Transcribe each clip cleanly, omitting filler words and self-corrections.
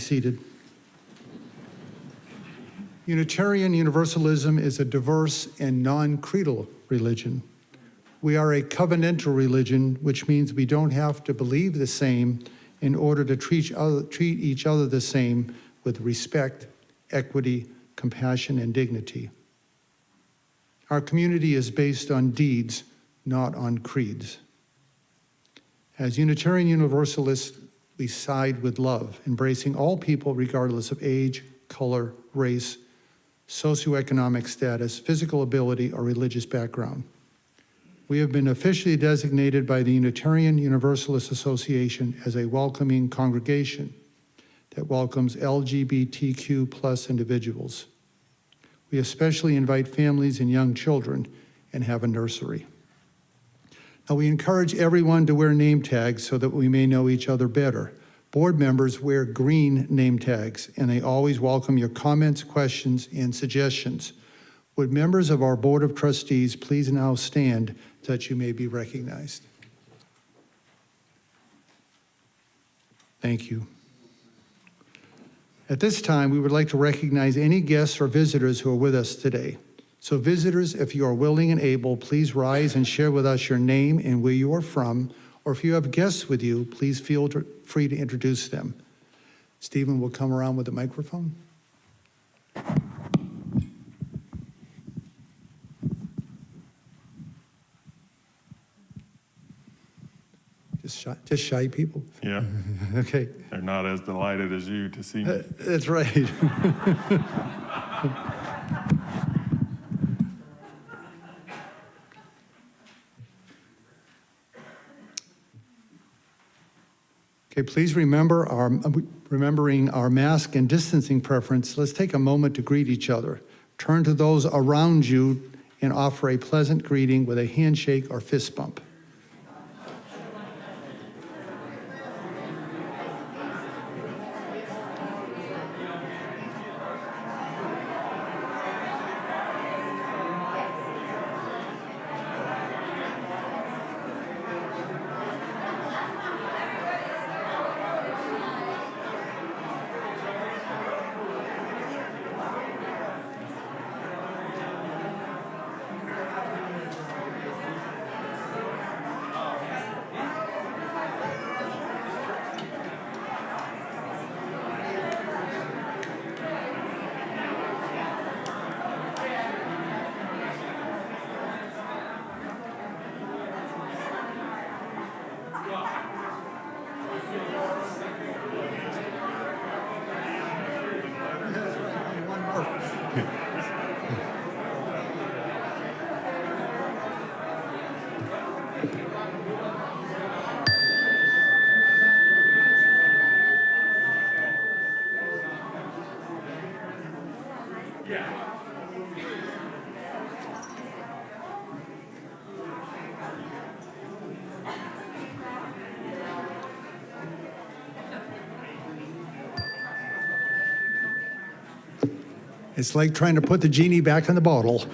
seated. Unitarian Universalism is a diverse and non-creedal religion. We are a covenantal religion, which means we don't have to believe the same in order to treat each other the same with respect, equity, compassion, and dignity. Our community is based on deeds, not on creeds. As Unitarian Universalists, we side with love, embracing all people regardless of age, color, race, socioeconomic status, physical ability, or religious background. We have been officially designated by the Unitarian Universalist Association as a welcoming congregation that welcomes LGBTQ+ individuals. We especially invite families and young children and have a nursery. Now, we encourage everyone to wear name tags so that we may know each other better. Board members wear green name tags, and they always welcome your comments, questions, and suggestions. Would members of our Board of Trustees please now stand so that you may be recognized? Thank you. At this time, we would like to recognize any guests or visitors who are with us today. So visitors, if you are willing and able, please rise and share with us your name and where you are from, or if you have guests with you, please feel free to introduce them. Stephen will come around with the microphone. Just shy people. Yeah, Okay, they're not as delighted as you to see me. that's right. Okay, please remembering our mask and distancing preference, let's take a moment to greet each other. Turn to those around you and offer a pleasant greeting with a handshake or fist bump. It's like trying to put the genie back in the bottle.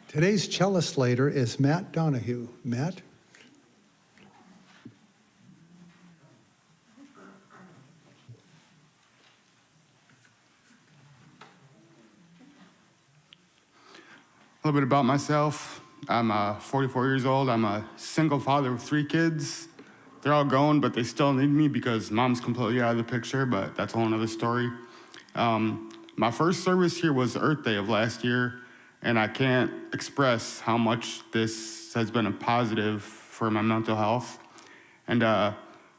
Today's cellist later is Matt Donahue. Matt? A little bit about myself. I'm 44 years old. I'm a single father of 3 kids. They're all grown, but they still need me because mom's completely out of the picture, but that's a whole nother story. My first service here was Earth Day of last year, and I can't express how much this has been a positive for my mental health. And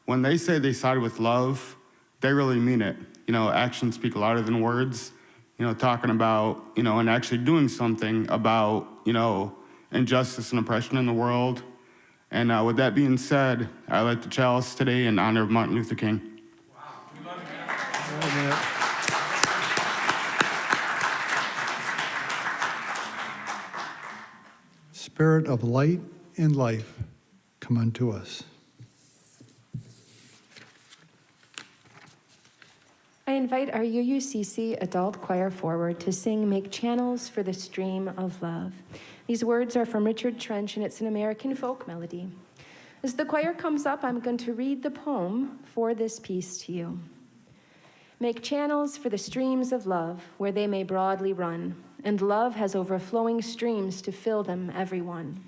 when they say they side with love, they really mean it. You know, actions speak louder than words. You know, talking about, you know, and actually doing something about, you know, injustice and oppression in the world. And with that being said, I light the chalice today in honor of Martin Luther King. Spirit of light and life, come unto us. I invite our UUCC adult choir forward to sing Make Channels for the Stream of Love. These words are from Richard Trench, and it's an American folk melody. As the choir comes up, I'm going to read the poem for this piece to you. Make channels for the streams of love where they may broadly run, and love has overflowing streams to fill them, every one.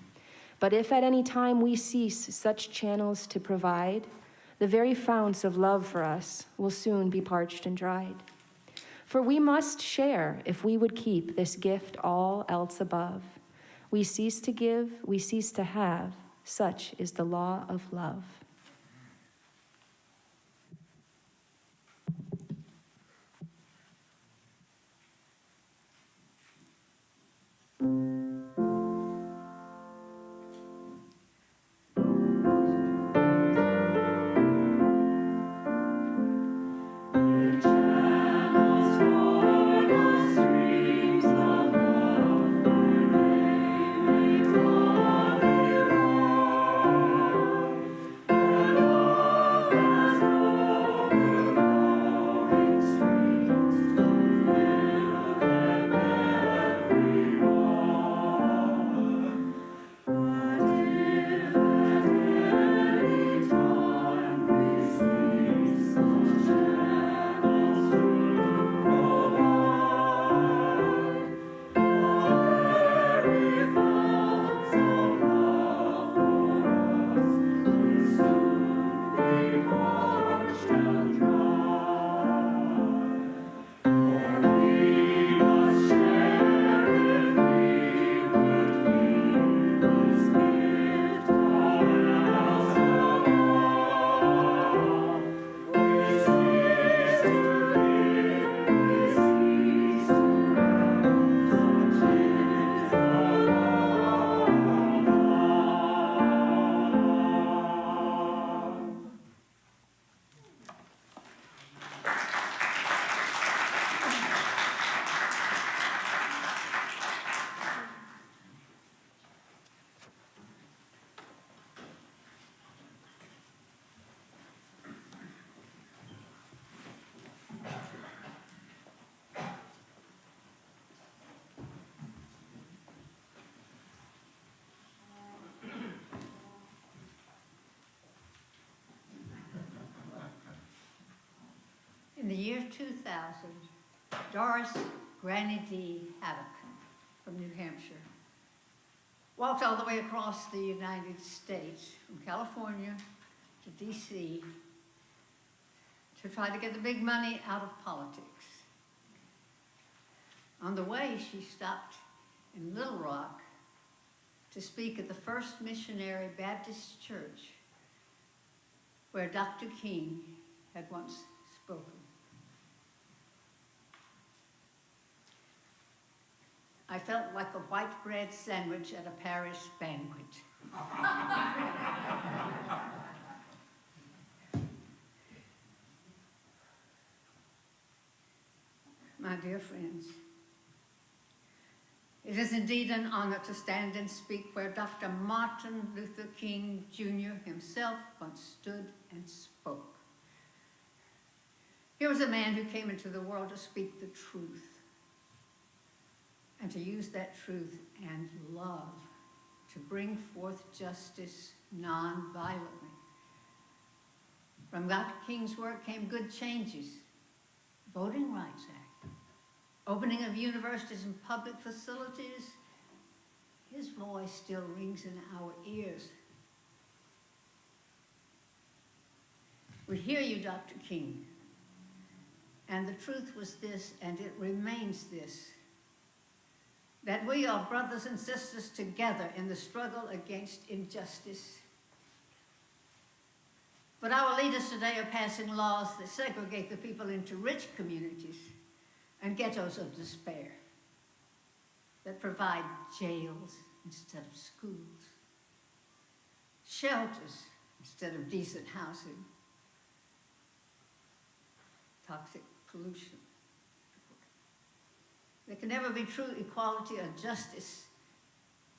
But if at any time we cease such channels to provide, the very founts of love for us will soon be parched and dried. For we must share if we would keep this gift all else above. We cease to give, we cease to have, such is the law of love. In the year 2000, Doris Granny D. Haddock from New Hampshire walked all the way across the United States from California to DC to try to get the big money out of politics. On the way, she stopped in Little Rock to speak at the First Missionary Baptist Church, where Dr. King had once spoken. I felt like a white bread sandwich at a parish banquet. My dear friends, it is indeed an honor to stand and speak where Dr. Martin Luther King Jr. himself once stood and spoke. Here was a man who came into the world to speak the truth, and to use that truth and love to bring forth justice non-violently. From Dr. King's work came good changes: Voting Rights Act, opening of universities and public facilities. His voice still rings in our ears. We hear you, Dr. King. And the truth was this, and it remains this: that we are brothers and sisters together in the struggle against injustice. But our leaders today are passing laws that segregate the people into rich communities and ghettos of despair, that provide jails instead of schools, shelters instead of decent housing, toxic pollution. There can never be true equality or justice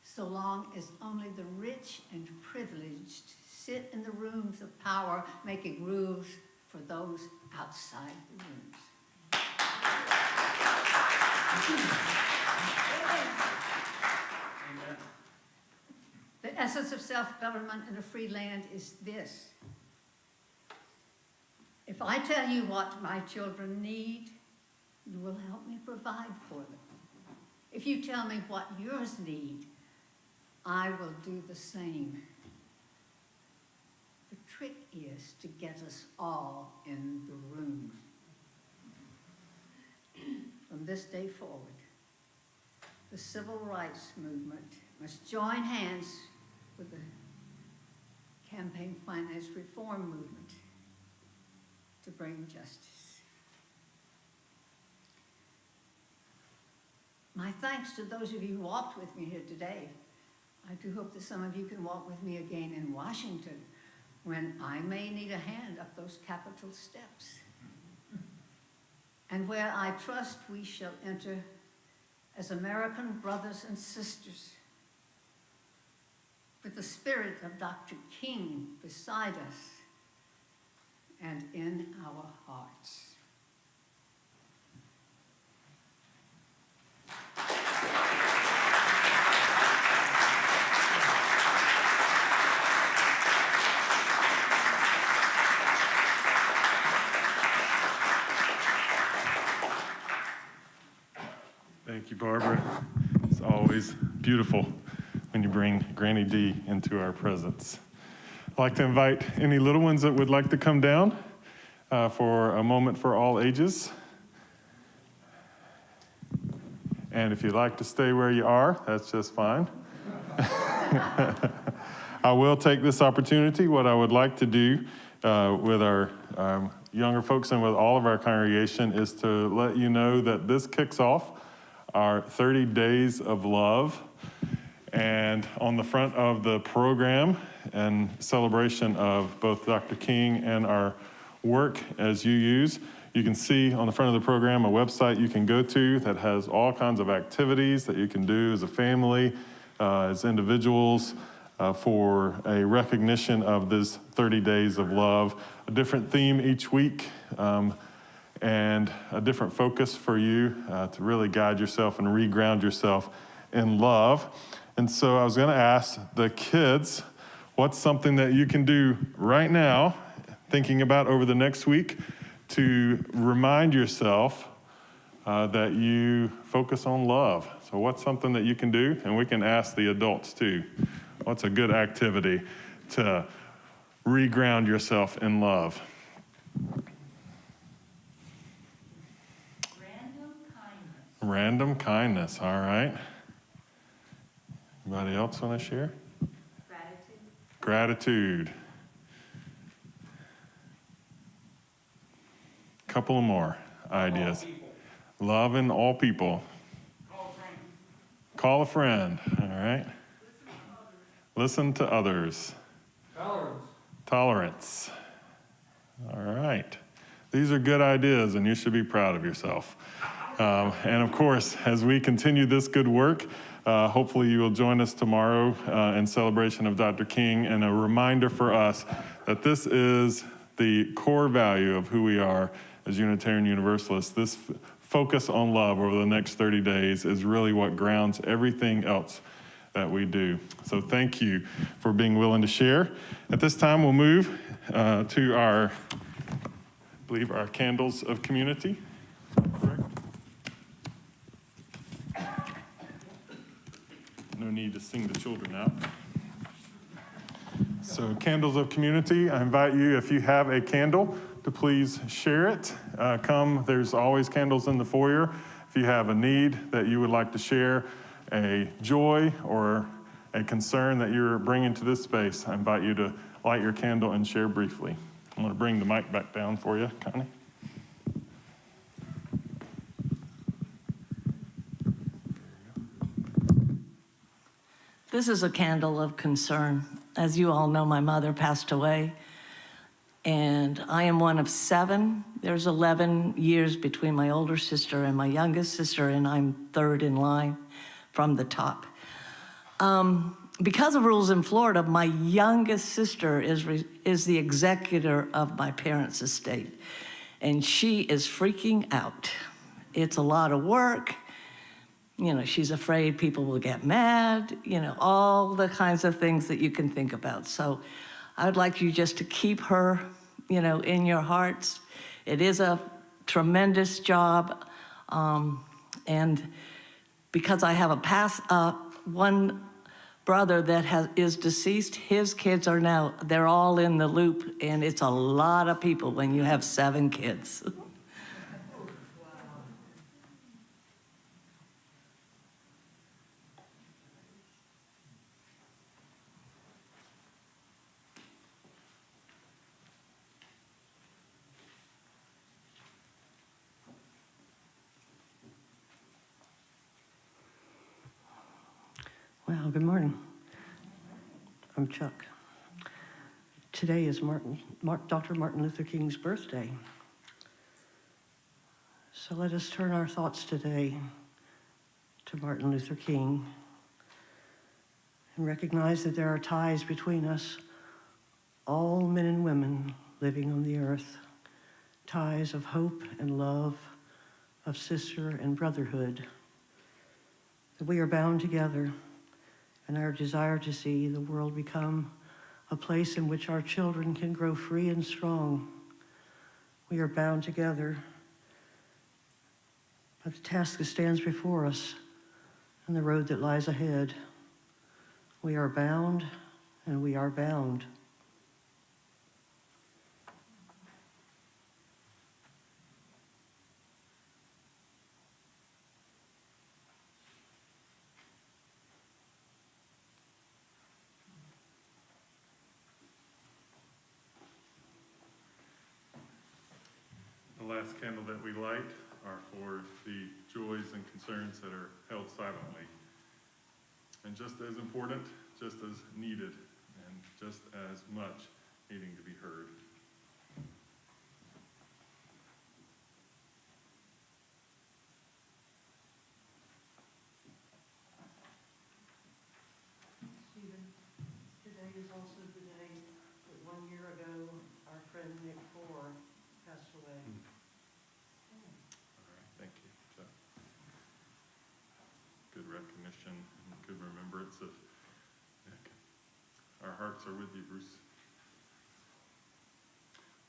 so long as only the rich and privileged sit in the rooms of power, making rules for those outside the rooms. The essence of self-government in a free land is this. If I tell you what my children need, you will help me provide for them. If you tell me what yours need, I will do the same. The trick is to get us all in the room. From this day forward, the civil rights movement must join hands with the campaign finance reform movement to bring justice. My thanks to those of you who walked with me here today. I do hope that some of you can walk with me again in Washington when I may need a hand up those Capitol steps. And where I trust we shall enter as American brothers and sisters, with the spirit of Dr. King beside us and in our hearts. Thank you, Barbara. It's always beautiful when you bring Granny D into our presence. I'd like to invite any little ones that would like to come down for a moment for all ages. And if you'd like to stay where you are, that's just fine. I will take this opportunity. What I would like to do with our younger folks and with all of our congregation is to let you know that this kicks off our 30 Days of Love. And on the front of the program, in celebration of both Dr. King and our work as you use, you can see on the front of the program a website you can go to that has all kinds of activities that you can do as a family, as individuals, for a recognition of this 30 Days of Love, a different theme each week, and a different focus for you to really guide yourself and reground yourself in love. And so I was going to ask the kids, what's something that you can do right now, thinking about over the next week, to remind yourself that you focus on love? So what's something that you can do? And we can ask the adults too. What's a good activity to reground yourself in love? Random kindness. Random kindness, all right. Anybody else want to share? Gratitude. Gratitude. Couple more ideas. Loving all people. Call a friend, all right. Listen to others. Tolerance. All right. These are good ideas, and you should be proud of yourself. And of course, as we continue this good work, hopefully you will join us tomorrow in celebration of Dr. King, and a reminder for us that this is the core value of who we are as Unitarian Universalists. This focus on love over the next 30 days is really what grounds everything else that we do. So thank you for being willing to share. At this time, we'll move to our, I believe, our candles of community. Correct? No need to sing the children out. So candles of community, I invite you, if you have a candle, to please share it. There's always candles in the foyer. If you have a need that you would like to share, a joy or a concern that you're bringing to this space, I invite you to light your candle and share briefly. I'm going to bring the mic back down for you, Connie. This is a candle of concern. As you all know, my mother passed away, and I am one of 7. There's 11 years between my older sister and my youngest sister, and I'm third in line from the top. Because of rules in Florida, my youngest sister is the executor of my parents' estate, and she is freaking out. It's a lot of work. she's afraid people will get mad, all the kinds of things that you can think about. So I would like you just to keep her, in your hearts. It is a tremendous job. And because I have one brother that is deceased, his kids they're all in the loop, and it's a lot of people when you have 7 kids. Well, good morning. I'm Chuck. Today is Dr. Martin Luther King's birthday. So let us turn our thoughts today to Martin Luther King and recognize that there are ties between us, all men and women living on the earth, ties of hope and love, of sister and brotherhood, that we are bound together in our desire to see the world become a place in which our children can grow free and strong. We are bound together by the task that stands before us and the road that lies ahead. We are bound, and we are bound. The last candle that we light are for the joys and concerns that are held silently. And just as important, just as needed, and just as much needing to be heard. Stephen, today is also the day that 1 year ago, our friend Nick Ford passed away. All right, thank you, Chuck. Good recognition and good remembrance of Nick. Our hearts are with you, Bruce.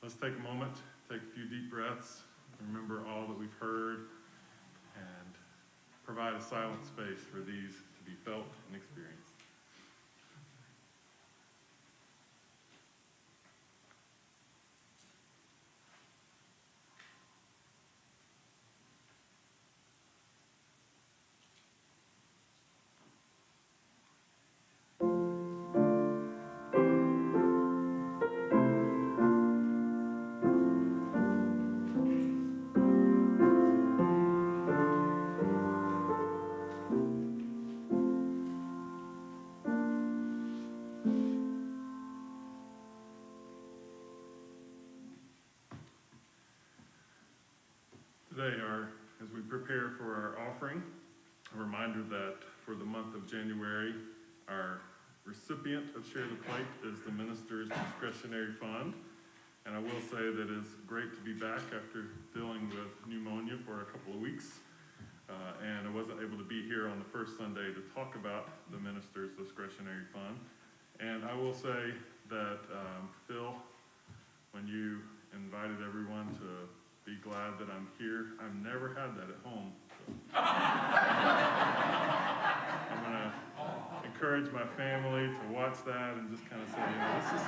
Let's take a moment, take a few deep breaths, remember all that we've heard, and provide a silent space for these to be felt and experienced. Today, as we prepare for our offering, a reminder that for the month of January, our recipient of Share the Plate is the Minister's Discretionary Fund. And I will say that it's great to be back after dealing with pneumonia for a couple of weeks. And I wasn't able to be here on the first Sunday to talk about the Minister's Discretionary Fund. And I will say that, Phil, when you invited everyone to be glad that I'm here, I've never had that at home. So. I'm gonna encourage my family to watch that and just kind of say, this is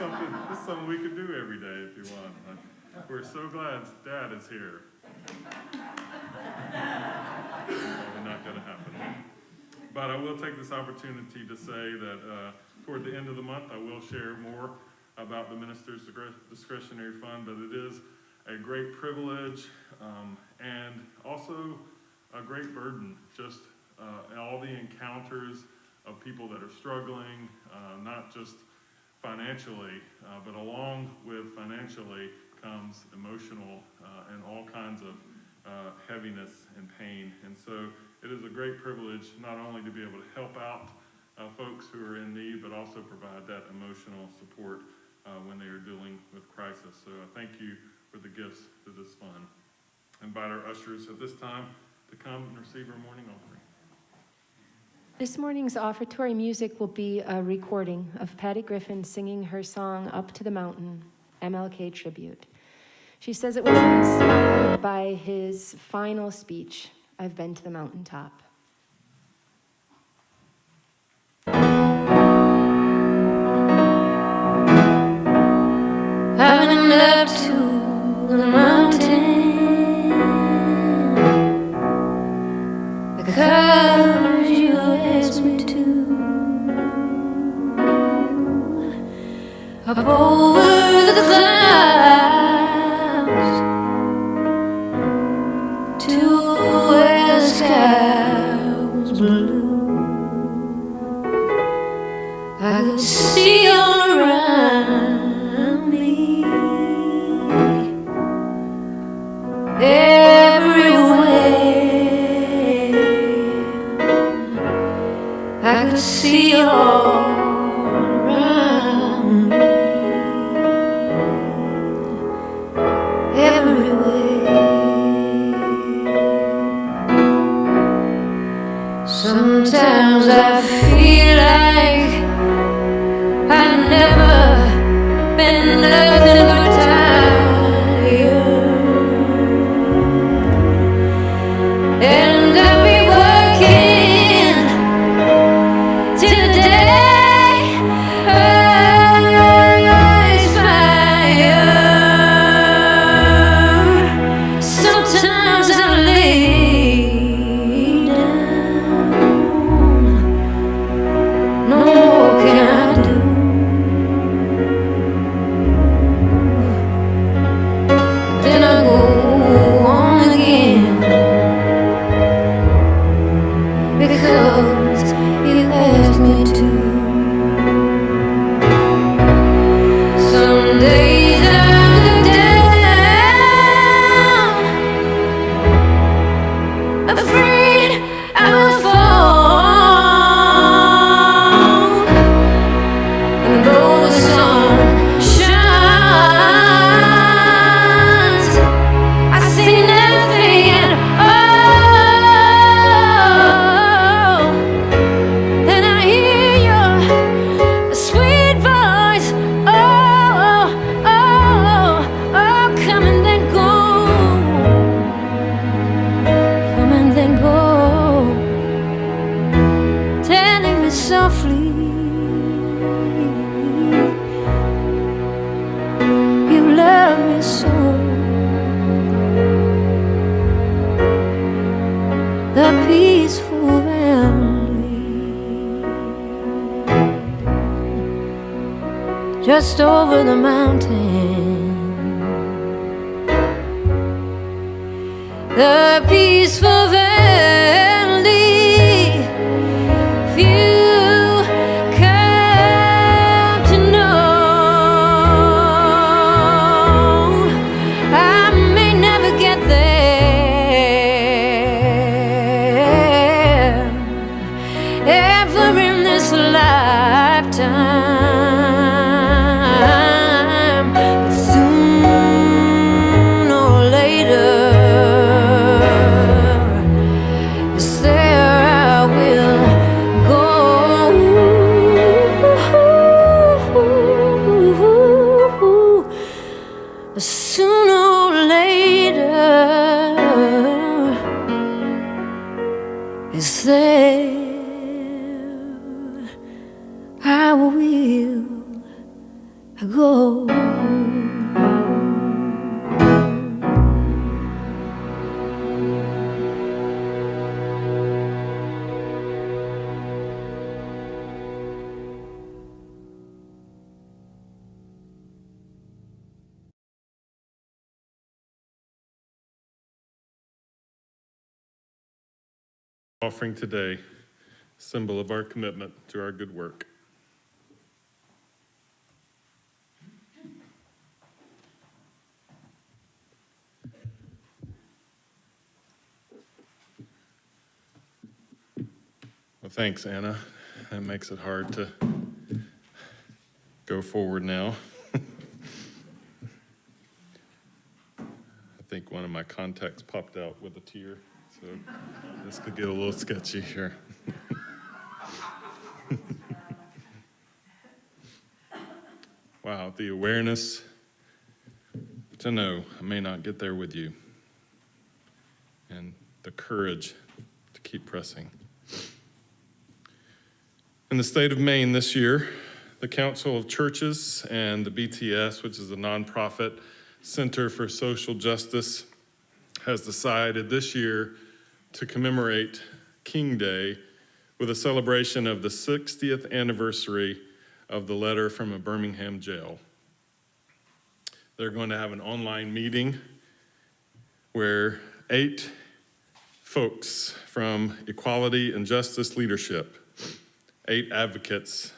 something we could do every day if you want. We're so glad Dad is here. Probably not gonna happen. But I will take this opportunity to say that toward the end of the month, I will share more about the Minister's Discretionary Fund, but it is a great privilege and also a great burden, just all the encounters of people that are struggling, not just financially, but along with financially comes emotional and all kinds of heaviness and pain. And so it is a great privilege not only to be able to help out folks who are in need, but also provide that emotional support when they are dealing with crisis. So I thank you for the gifts to this fund. I invite our ushers at this time to come and receive our morning offering. This morning's offertory music will be a recording of Patty Griffin singing her song Up to the Mountain, MLK tribute. She says it was inspired by his final speech, I've been to the mountaintop. I've been up to the mountain because you asked me to. Up over the clouds to where the sky was blue. I could see all around me, everywhere. I could see all around me, everywhere. Sometimes I feel like I've never been nothing but tired, and I'll be working till the day I expire. Sometimes I lay down, no more can I do. Then I go on again because you asked me to. Some days I look down, afraid I will fall, and though the sun shines, I see nothing at all. Then I hear your sweet voice, oh, oh, oh, come and then go, come and then go, telling me softly, you love me so. The peaceful valley just over the mountain, the peaceful valley, few come to know. I may never get there ever in this lifetime, but soon or later, yes, there I will go. Sooner or later, is there I will go. Offering today, symbol of our commitment to our good work. Well, thanks, Anna. That makes it hard to go forward now. I think one of my contacts popped out with a tear, so this could get a little sketchy here. wow, the awareness to know I may not get there with you, and the courage to keep pressing. In the state of Maine this year, the Council of Churches and the BTS, which is a nonprofit Center for Social Justice, has decided this year to commemorate King Day with a celebration of the 60th anniversary of the letter from a Birmingham jail. They're going to have an online meeting where 8 folks from Equality and Justice Leadership, 8 advocates,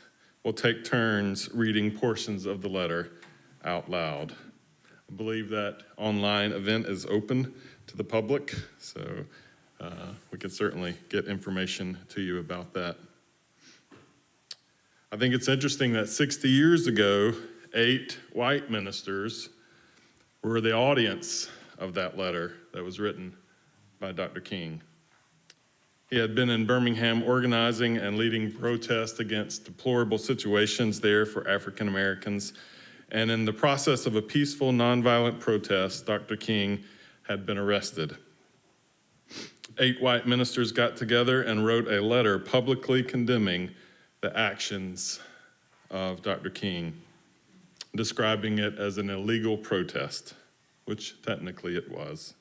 will take turns reading portions of the letter out loud. I believe that online event is open to the public, so we could certainly get information to you about that. I think it's interesting that 60 years ago, 8 white ministers were the audience of that letter that was written by Dr. King. He had been in Birmingham organizing and leading protests against deplorable situations there for African Americans. And in the process of a peaceful, nonviolent protest, Dr. King had been arrested. 8 white ministers got together and wrote a letter publicly condemning the actions of Dr. King, describing it as an illegal protest, which technically it was.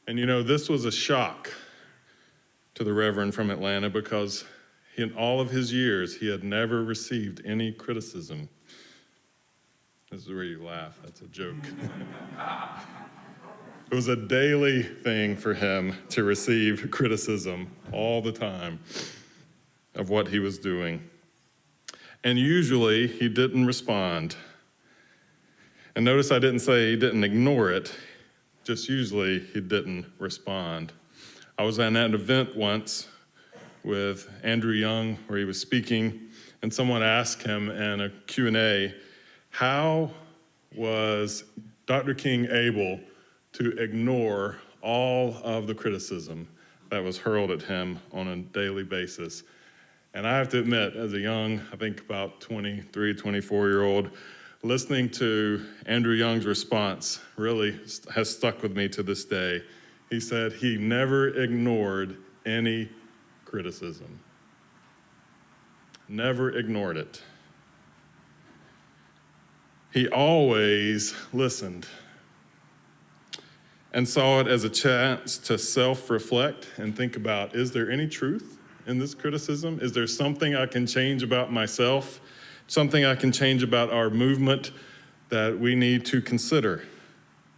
And you know, this was a shock to the Reverend from Atlanta because in all of his years, he had never received any criticism. This is where you laugh, that's a joke. It was a daily thing for him to receive criticism all the time of what he was doing. And usually he didn't respond. And notice I didn't say he didn't ignore it, just usually he didn't respond. I was at an event once with Andrew Young where he was speaking, and someone asked him in a Q&A, how was Dr. King able to ignore all of the criticism that was hurled at him on a daily basis? And I have to admit, as a young, I think about 23, 24-year-old, listening to Andrew Young's response really has stuck with me to this day. He said he never ignored any criticism. Never ignored it. He always listened and saw it as a chance to self-reflect and think about, is there any truth in this criticism? Is there something I can change about myself? Something I can change about our movement that we need to consider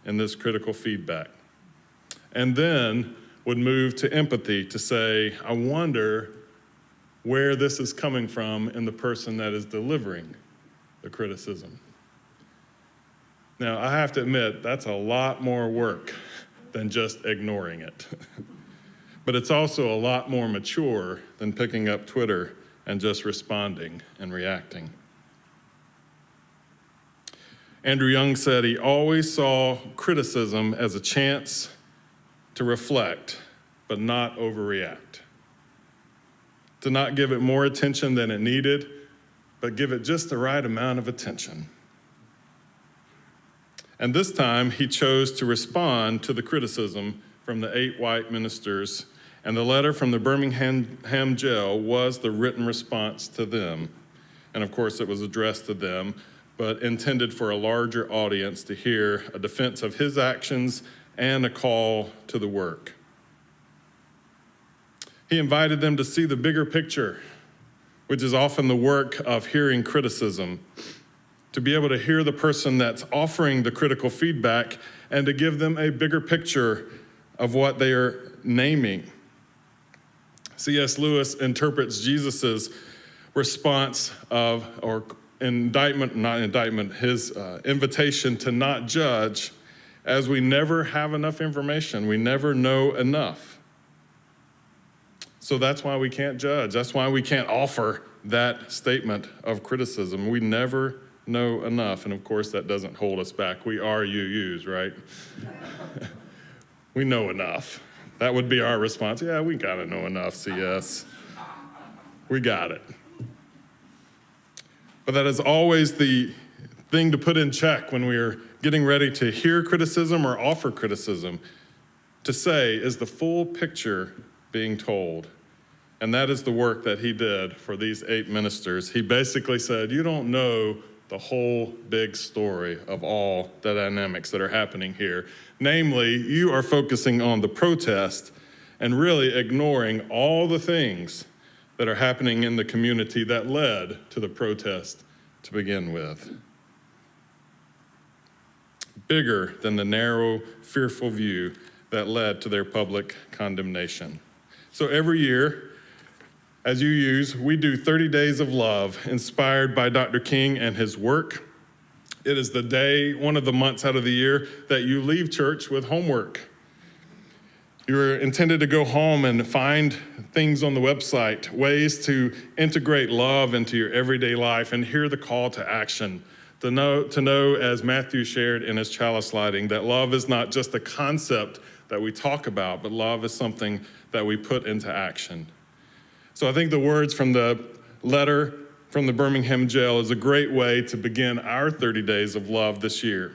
in this critical feedback? And then would move to empathy to say, I wonder where this is coming from in the person that is delivering the criticism. Now, I have to admit, that's a lot more work than just ignoring it. But it's also a lot more mature than picking up Twitter and just responding and reacting. Andrew Young said he always saw criticism as a chance to reflect, but not overreact. To not give it more attention than it needed, but give it just the right amount of attention. And this time, he chose to respond to the criticism from the 8 white ministers, and the letter from the Birmingham jail was the written response to them. And of course, it was addressed to them, but intended for a larger audience to hear a defense of his actions and a call to the work. He invited them to see the bigger picture, which is often the work of hearing criticism, to be able to hear the person that's offering the critical feedback and to give them a bigger picture of what they are naming. C.S. Lewis interprets Jesus's response his invitation to not judge as we never have enough information. We never know enough. So that's why we can't judge. That's why we can't offer that statement of criticism. We never know enough. And of course, that doesn't hold us back. We are UUs, right? We know enough. That would be our response. Yeah, we gotta know enough, CS. We got it. But that is always the thing to put in check when we are getting ready to hear criticism or offer criticism, to say, is the full picture being told? And that is the work that he did for these 8 ministers. He basically said, you don't know the whole big story of all the dynamics that are happening here. Namely, you are focusing on the protest and really ignoring all the things that are happening in the community that led to the protest to begin with. Bigger than the narrow, fearful view that led to their public condemnation. So every year, as you use, we do 30 Days of Love, inspired by Dr. King and his work. It is the day, one of the months out of the year, that you leave church with homework. You're intended to go home and find things on the website, ways to integrate love into your everyday life and hear the call to action. To know, as Matthew shared in his chalice lighting, that love is not just a concept that we talk about, but love is something that we put into action. So I think the words from the letter from the Birmingham jail is a great way to begin our 30 Days of Love this year,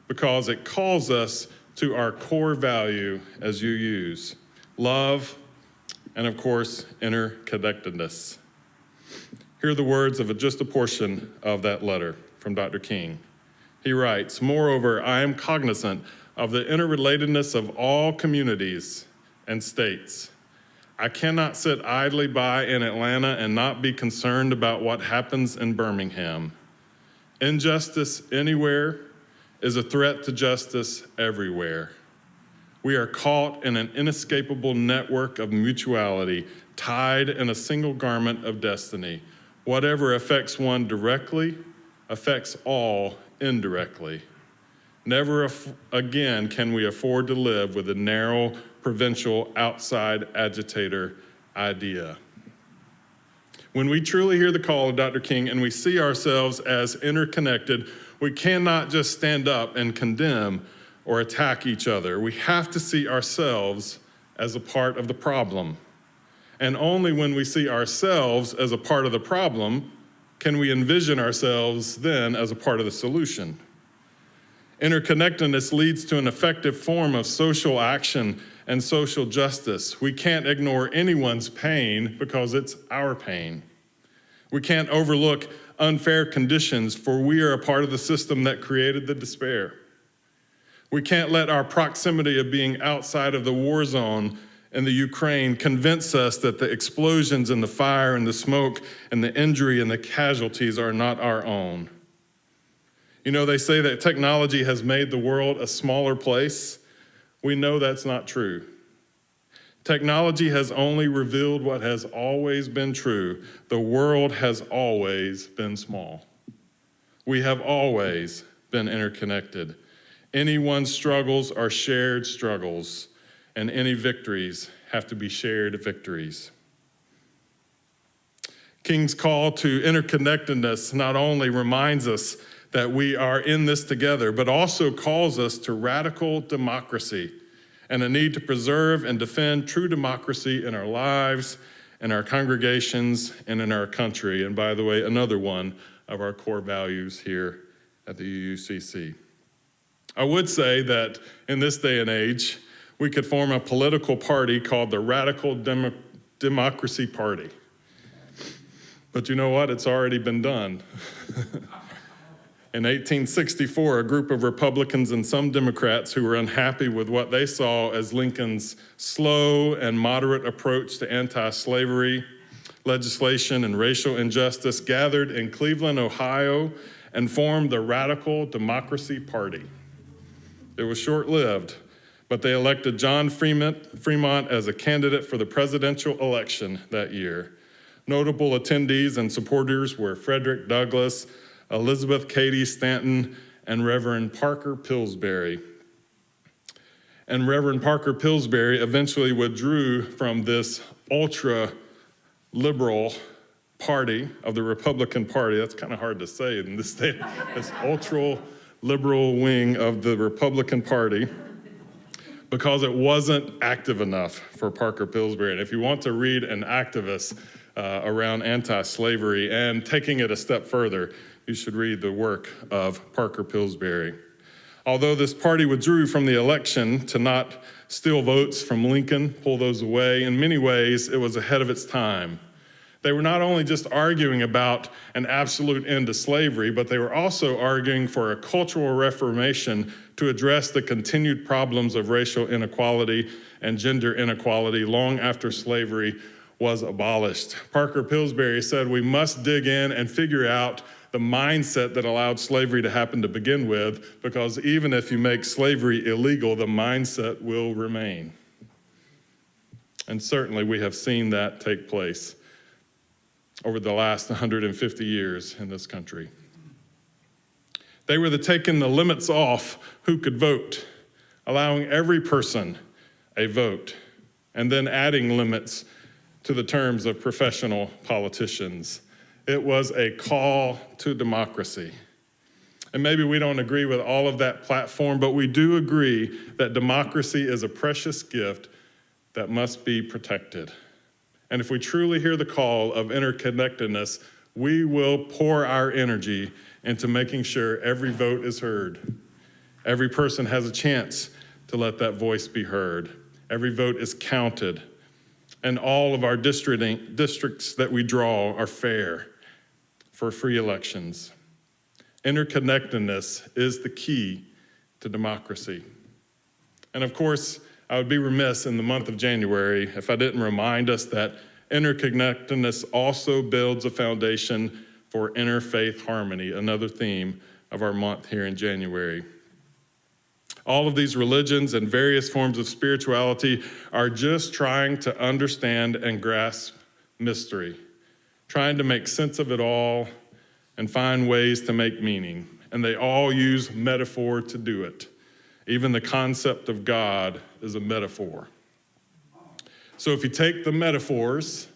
because it calls us to our core value as you use love and, of course, interconnectedness. Here are the words of just a portion of that letter from Dr. King. He writes, "Moreover, I am cognizant of the interrelatedness of all communities and states. I cannot sit idly by in Atlanta and not be concerned about what happens in Birmingham. Injustice anywhere is a threat to justice everywhere. We are caught in an inescapable network of mutuality, tied in a single garment of destiny. Whatever affects one directly affects all indirectly. Never again can we afford to live with a narrow, provincial, outside agitator idea." When we truly hear the call of Dr. King and we see ourselves as interconnected, we cannot just stand up and condemn or attack each other. We have to see ourselves as a part of the problem. And only when we see ourselves as a part of the problem can we envision ourselves then as a part of the solution. Interconnectedness leads to an effective form of social action and social justice. We can't ignore anyone's pain because it's our pain. We can't overlook unfair conditions, for we are a part of the system that created the despair. We can't let our proximity of being outside of the war zone in the Ukraine convince us that the explosions and the fire and the smoke and the injury and the casualties are not our own. You know, they say that technology has made the world a smaller place. We know that's not true. Technology has only revealed what has always been true. The world has always been small. We have always been interconnected. Anyone's struggles are shared struggles, and any victories have to be shared victories. King's call to interconnectedness not only reminds us that we are in this together, but also calls us to radical democracy and a need to preserve and defend true democracy in our lives, in our congregations, and in our country. And by the way, another one of our core values here at the UUCC. I would say that in this day and age, we could form a political party called the Radical Democracy Party. But you know what? It's already been done. In 1864, a group of Republicans and some Democrats who were unhappy with what they saw as Lincoln's slow and moderate approach to anti-slavery legislation and racial injustice gathered in Cleveland, Ohio, and formed the Radical Democracy Party. It was short-lived, but they elected John Fremont as a candidate for the presidential election that year. Notable attendees and supporters were Frederick Douglass, Elizabeth Cady Stanton, and Reverend Parker Pillsbury. And Reverend Parker Pillsbury eventually withdrew from this ultra-liberal party of the Republican Party. That's kind of hard to say in this day, this ultra-liberal wing of the Republican Party, because it wasn't active enough for Parker Pillsbury. And if you want to read an activist, around anti-slavery. And taking it a step further, you should read the work of Parker Pillsbury. Although this party withdrew from the election to not steal votes from Lincoln, pull those away, in many ways it was ahead of its time. They were not only just arguing about an absolute end to slavery, but they were also arguing for a cultural reformation to address the continued problems of racial inequality and gender inequality long after slavery was abolished. Parker Pillsbury said, "We must dig in and figure out the mindset that allowed slavery to happen to begin with, because even if you make slavery illegal, the mindset will remain." And certainly we have seen that take place over the last 150 years in this country. They were taking the limits off who could vote, allowing every person a vote, and then adding limits to the terms of professional politicians. It was a call to democracy. And maybe we don't agree with all of that platform, but we do agree that democracy is a precious gift that must be protected. And if we truly hear the call of interconnectedness, we will pour our energy into making sure every vote is heard. Every person has a chance to let that voice be heard. Every vote is counted. And all of our districts that we draw are fair for free elections. Interconnectedness is the key to democracy. And of course, I would be remiss in the month of January if I didn't remind us that interconnectedness also builds a foundation for interfaith harmony, another theme of our month here in January. All of these religions and various forms of spirituality are just trying to understand and grasp mystery, trying to make sense of it all and find ways to make meaning. And they all use metaphor to do it. Even the concept of God is a metaphor. So if you take the metaphors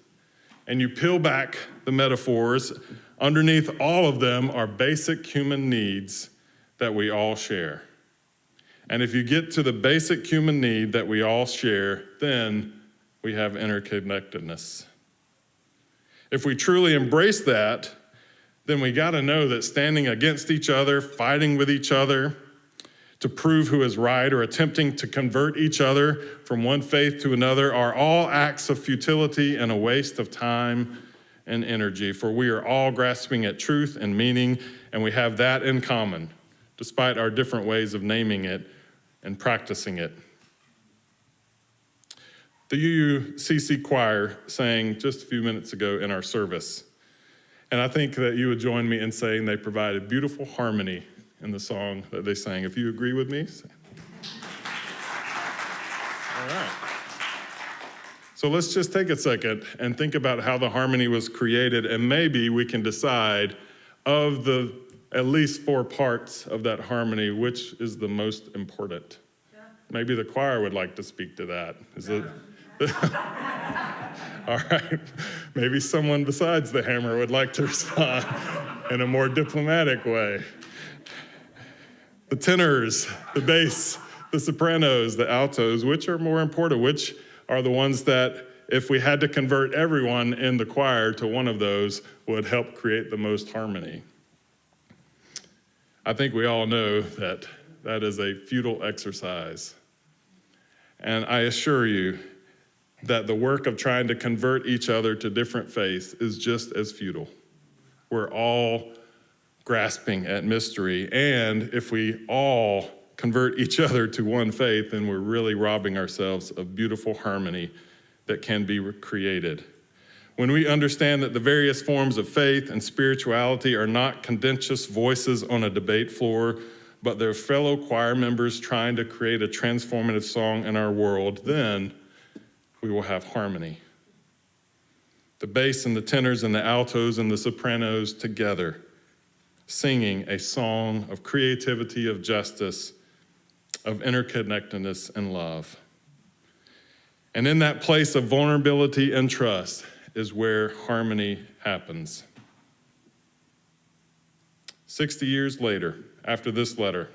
and you peel back the metaphors, underneath all of them are basic human needs that we all share. And if you get to the basic human need that we all share, then we have interconnectedness. If we truly embrace that, then we got to know that standing against each other, fighting with each other to prove who is right, or attempting to convert each other from one faith to another are all acts of futility and a waste of time and energy, for we are all grasping at truth and meaning, and we have that in common, despite our different ways of naming it and practicing it. The UUCC choir sang just a few minutes ago in our service, and I think that you would join me in saying they provided beautiful harmony in the song that they sang. If you agree with me, say. All right. So let's just take a second and think about how the harmony was created, and maybe we can decide of the at least 4 parts of that harmony, which is the most important. Yeah. Maybe the choir would like to speak to that. Is it? All right. Maybe someone besides the hammer would like to respond in a more diplomatic way. The tenors, the bass, the sopranos, the altos, which are more important? Which are the ones that, if we had to convert everyone in the choir to one of those, would help create the most harmony? I think we all know that that is a futile exercise. And I assure you that the work of trying to convert each other to different faiths is just as futile. We're all grasping at mystery, and if we all convert each other to one faith, then we're really robbing ourselves of beautiful harmony that can be created. When we understand that the various forms of faith and spirituality are not contentious voices on a debate floor, but they're fellow choir members trying to create a transformative song in our world, then we will have harmony. The bass and the tenors and the altos and the sopranos together, singing a song of creativity, of justice, of interconnectedness and love. And in that place of vulnerability and trust is where harmony happens. 60 years later, after this letter,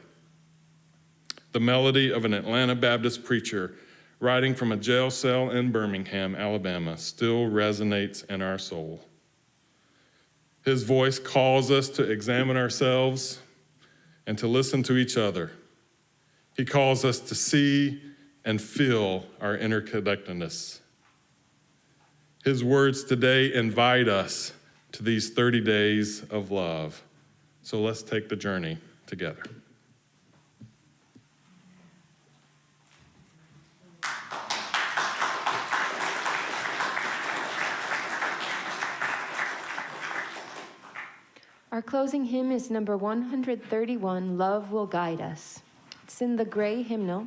the melody of an Atlanta Baptist preacher writing from a jail cell in Birmingham, Alabama, still resonates in our soul. His voice calls us to examine ourselves and to listen to each other. He calls us to see and feel our interconnectedness. His words today invite us to these 30 days of love. So let's take the journey together. Our closing hymn is number 131, Love Will Guide Us. It's in the gray hymnal.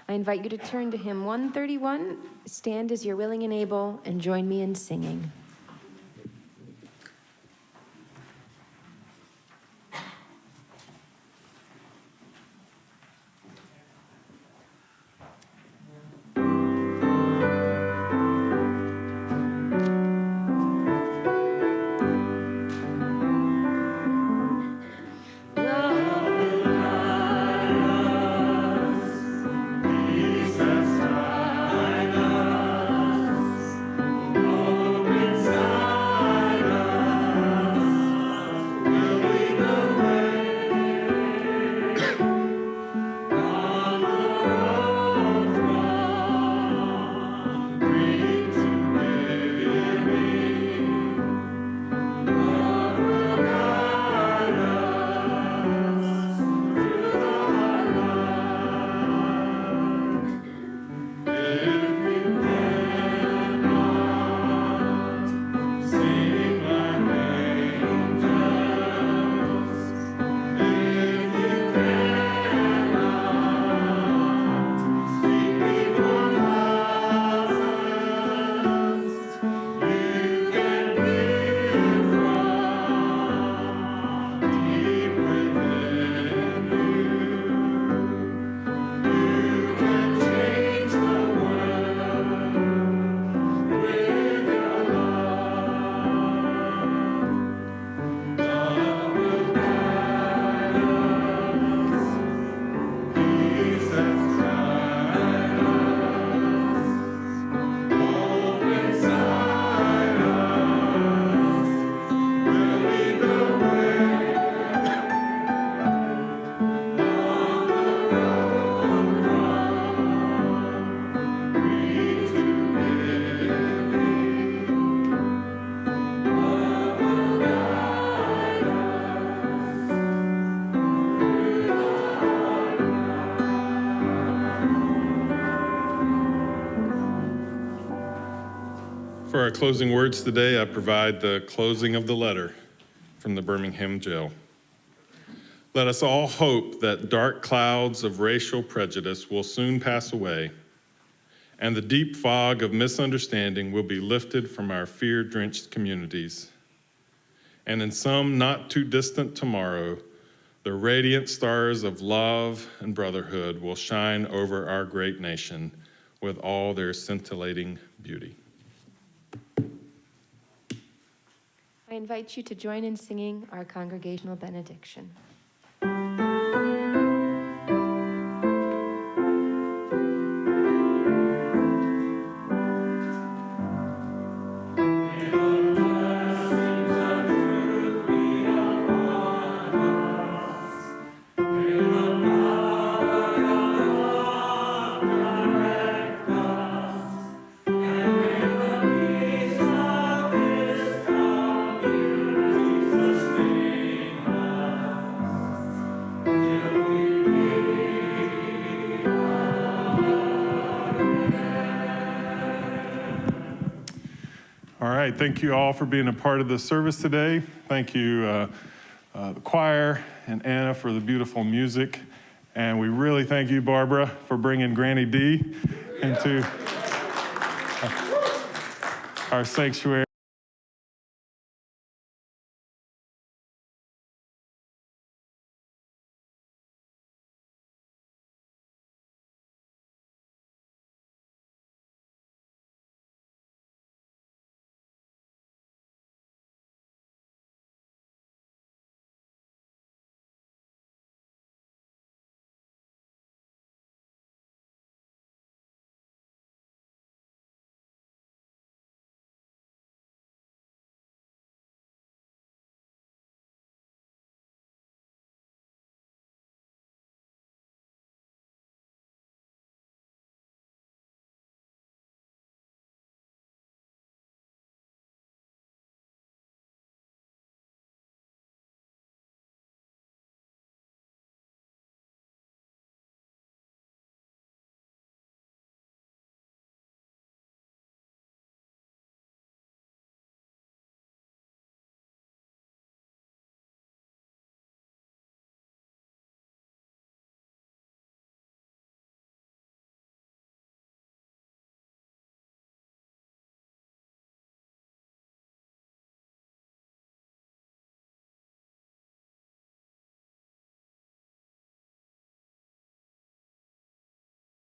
I invite you to turn to hymn 131, stand as you're willing and able, and join me in singing. For our closing words today, I provide the closing of the letter from the Birmingham jail. Let us all hope that dark clouds of racial prejudice will soon pass away, and the deep fog of misunderstanding will be lifted from our fear-drenched communities. And in some not too distant tomorrow, the radiant stars of love and brotherhood will shine over our great nation with all their scintillating beauty. I invite you to join in singing our congregational benediction. All right, thank you all for being a part of this service today. Thank you, the choir and Anna for the beautiful music. And we really thank you, Barbara, for bringing Granny D into our sanctuary.